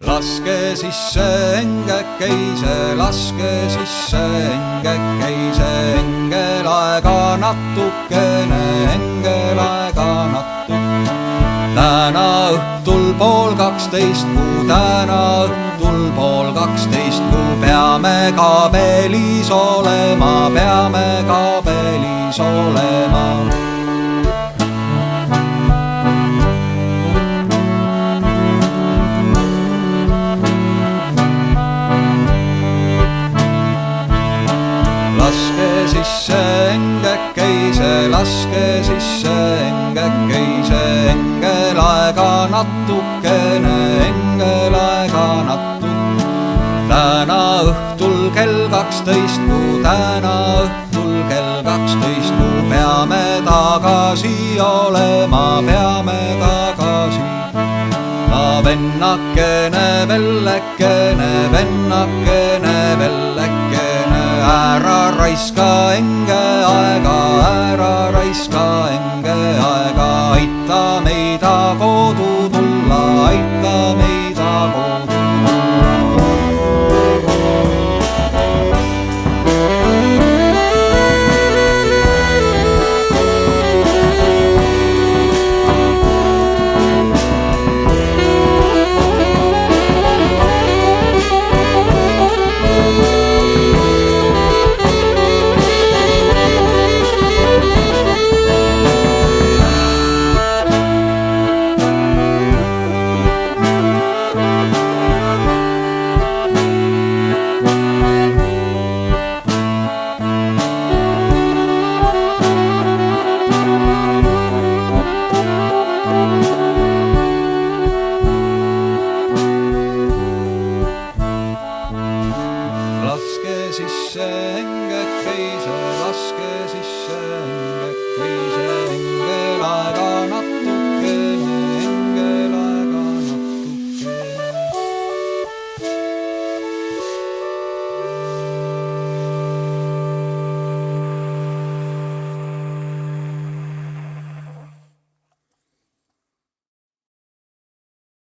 Laske sisse engekeise, laske sisse engekeise, engelaega natukene, engelaega natuke. Täna õhtul 11:30, kui täna õhtul 11:30, kui peame kaabelis olema, peame kaabelis olema. Laske sisse engekeise, laske sisse engekeise, engelaega natukene, engelaega natuke. Täna õhtul kell 12, kui täna õhtul kell 12, kui peame tagasi olema, peame tagasi. Vennakene, vellekene, vennakene, vellekene, ära raiska enge